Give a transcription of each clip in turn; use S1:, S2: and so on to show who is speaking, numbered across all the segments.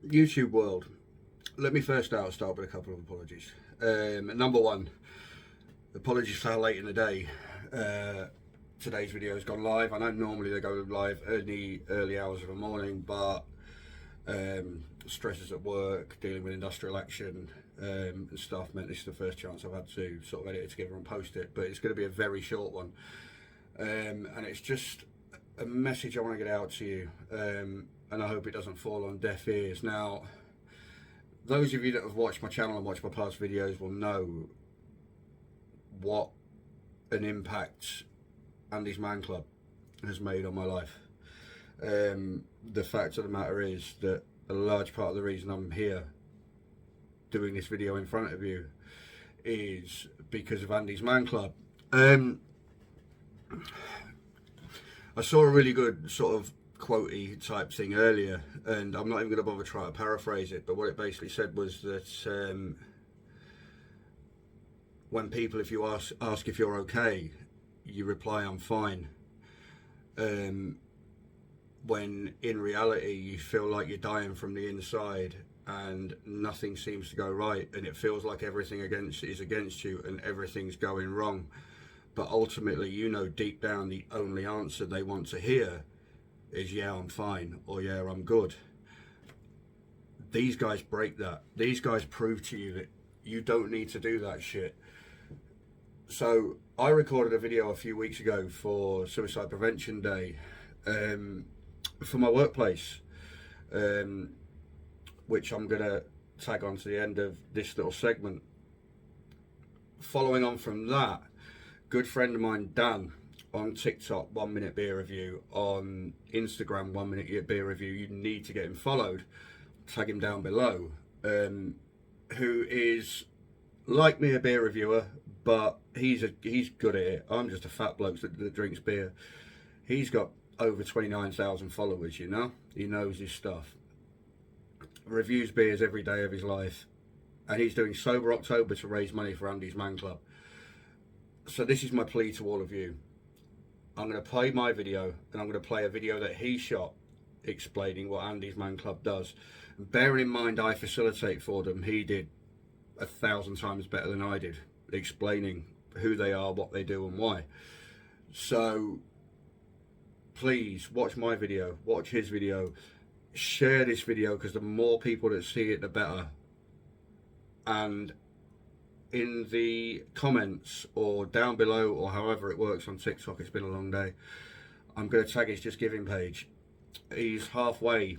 S1: YouTube world, let me first start with a couple of apologies. Number one, apologies for how late in the day today's video has gone live. I know normally they go live early hours of the morning, but stresses at work, dealing with industrial action and stuff meant this is the first chance I've had to sort of edit it together and post it. But it's going to be a very short one, and it's just a message I want to get out to you, and I hope it doesn't fall on deaf ears. Now, those of you that have watched my channel and watched my past videos will know what an impact Andy's Man Club has made on my life. The fact of the matter is that a large part of the reason I'm here doing this video in front of you is because of Andy's Man Club. I saw a really good sort of quotey type thing earlier, and I'm not even going to bother trying to paraphrase it, but what it basically said was that when people, if you ask if you're okay, you reply I'm fine. When in reality you feel like you're dying from the inside and nothing seems to go right, and it feels like everything is against you and everything's going wrong, but ultimately you know deep down the only answer they want to hear is yeah, I'm fine, or yeah, I'm good. These guys break that. These guys prove to you that you don't need to do that shit. So I recorded a video a few weeks ago for Suicide Prevention Day for my workplace, which I'm going to tag on to the end of this little segment. Following on from that, good friend of mine, Dan, on TikTok, 1 Minute Beer Review, on Instagram, 1 Minute Beer Review, you need to get him followed, tag him down below, who is like me, a beer reviewer, but he's good at it. I'm just a fat bloke that drinks beer. He's got over 29,000 followers, you know, he knows his stuff, reviews beers every day of his life, and he's doing Sober October to raise money for Andy's Man Club. So this is my plea to all of you. I'm going to play my video, and I'm going to play a video that he shot explaining what Andy's Man Club does. And bearing in mind I facilitate for them, he did 1,000 times better than I did, explaining who they are, what they do and why. So please watch my video, watch his video, share this video, because the more people that see it the better. And in the comments or down below, or however it works on TikTok, it's been a long day, I'm going to tag his Just Giving page. He's halfway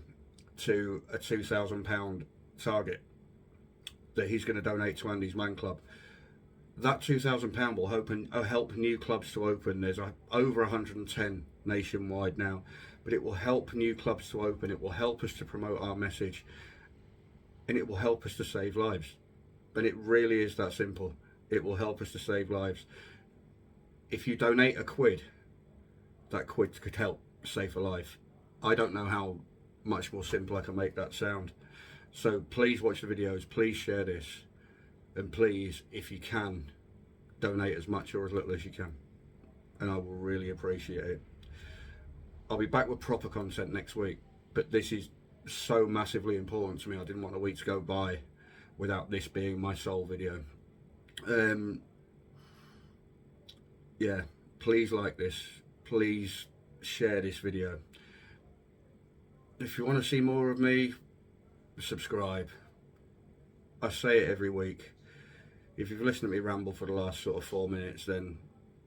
S1: to a £2,000 target that he's going to donate to Andy's Man Club. That £2,000 will help new clubs to open. There's over 110 nationwide now, but it will help new clubs to open. It will help us to promote our message, and it will help us to save lives. And it really is that simple. It will help us to save lives. If you donate £1, that quid could help save a life. I don't know how much more simple I can make that sound. So please watch the videos, please share this, and please, if you can, donate as much or as little as you can, and I will really appreciate it. I'll be back with proper content next week, but this is so massively important to me. I didn't want a week to go by without this being my sole video. Yeah, please like this, please share this video. If you want to see more of me, subscribe. I say it every week. If you've listened to me ramble for the last sort of 4 minutes, then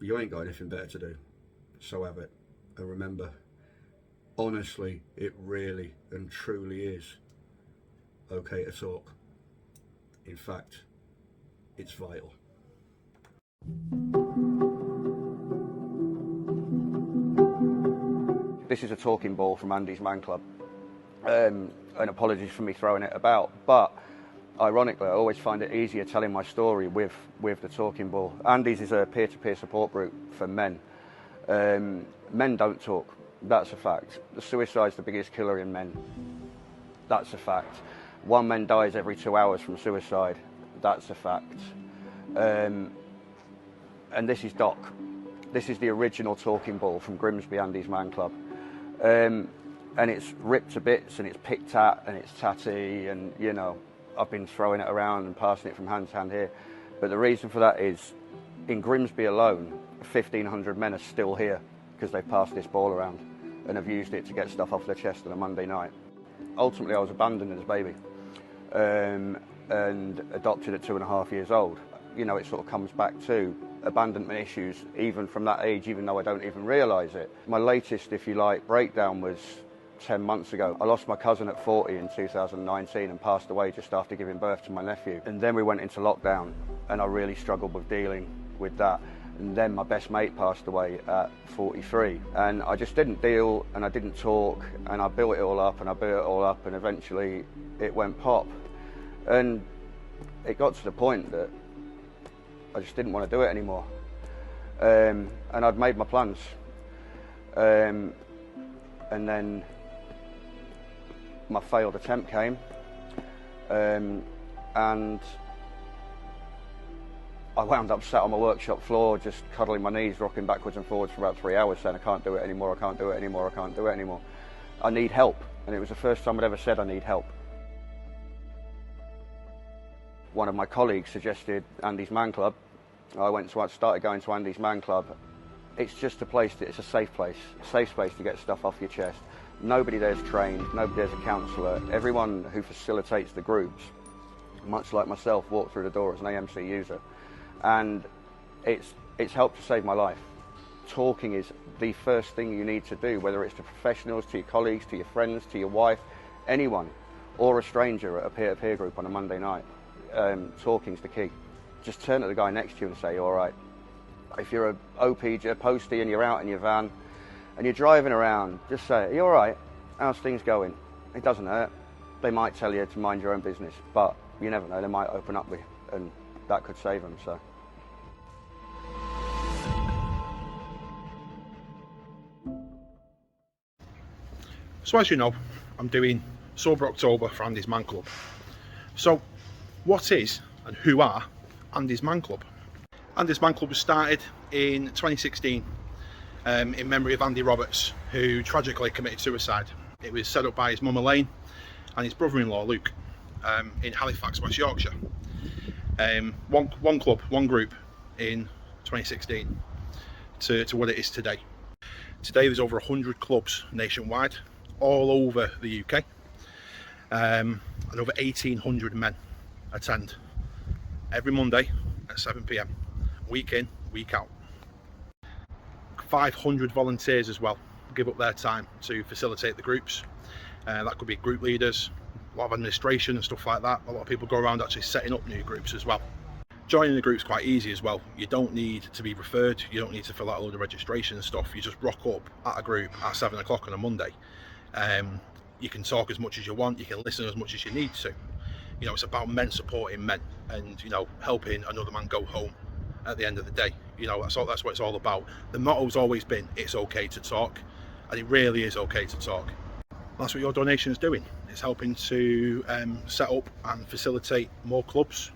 S1: you ain't got anything better to do, so have it. And remember, honestly, it really and truly is okay to talk. In fact, it's vital. This is a talking ball from Andy's Man Club, and apologies for me throwing it about, but ironically I always find it easier telling my story with the talking ball. Andy's is a peer-to-peer support group for men. Men don't talk, that's a fact. The suicide's the biggest killer in men, that's a fact. 1 man dies every 2 hours from suicide, that's a fact. And this is Doc. This is the original talking ball from Grimsby, Andy's Man Club. and it's ripped to bits and it's picked at and it's tatty, and you know, I've been throwing it around and passing it from hand to hand here. But the reason for that is, in Grimsby alone, 1,500 men are still here because they've passed this ball around and have used it to get stuff off their chest on a Monday night. Ultimately, I was abandoned as a baby and adopted at 2.5 years old. You know, it sort of comes back to abandonment issues even from that age, even though I don't even realise it. My latest, if you like, breakdown was 10 months ago. I lost my cousin at 40 in 2019 and passed away just after giving birth to my nephew. And then we went into lockdown and I really struggled with dealing with that. And then my best mate passed away at 43. And I just didn't deal and I didn't talk, and I built it all up and I built it all up, and eventually it went pop. And it got to the point that I just didn't want to do it anymore. And I'd made my plans. And then my failed attempt came. And I wound up sat on my workshop floor, just cuddling my knees, rocking backwards and forwards for about 3 hours, saying, I can't do it anymore, I can't do it anymore, I can't do it anymore. I need help. And it was the first time I'd ever said I need help. One of my colleagues suggested Andy's Man Club. I started going to Andy's Man Club. It's just a place, it's a safe space to get stuff off your chest. Nobody there's trained, nobody there's a counsellor. Everyone who facilitates the groups, much like myself, walked through the door as an AMC user. And it's helped to save my life. Talking is the first thing you need to do, whether it's to professionals, to your colleagues, to your friends, to your wife, anyone, or a stranger at a peer-to-peer group on a Monday night. Talking's the key. Just turn to the guy next to you and say, "You all right?" If you're a OPger, postie, and you're out in your van and you're driving around, just say, "Are you all right? How's things going?" It doesn't hurt. They might tell you to mind your own business, but you never know, they might open up with you, and that could save them.
S2: So as you know, I'm doing Sober October for Andy's Man Club. So what is and who are Andy's Man Club? Andy's Man Club was started in 2016 in memory of Andy Roberts, who tragically committed suicide. It was set up by his mum Elaine and his brother-in-law Luke in Halifax, West Yorkshire. One club, one group in 2016 to what it is today. Today there's over 100 clubs nationwide, all over the UK, and over 1,800 men attend every Monday at 7 PM, week in, week out. 500 volunteers as well give up their time to facilitate the groups. That could be group leaders, a lot of administration and stuff like that. A lot of people go around actually setting up new groups as well. Joining the group's quite easy as well. You don't need to be referred, you don't need to fill out a load of registration and stuff. You just rock up at a group at 7 o'clock on a Monday. You can talk as much as you want, you can listen as much as you need to. You know, it's about men supporting men and, you know, helping another man go home at the end of the day. You know, that's what it's all about. The motto's always been, it's okay to talk, and it really is okay to talk. That's what your donation is doing. It's helping to set up and facilitate more clubs,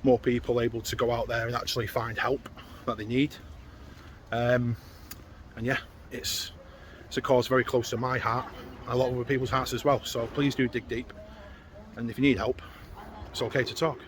S2: more people able to go out there and actually find help that they need. And yeah, it's a cause very close to my heart, and a lot of other people's hearts as well. So please do dig deep, and if you need help, it's okay to talk.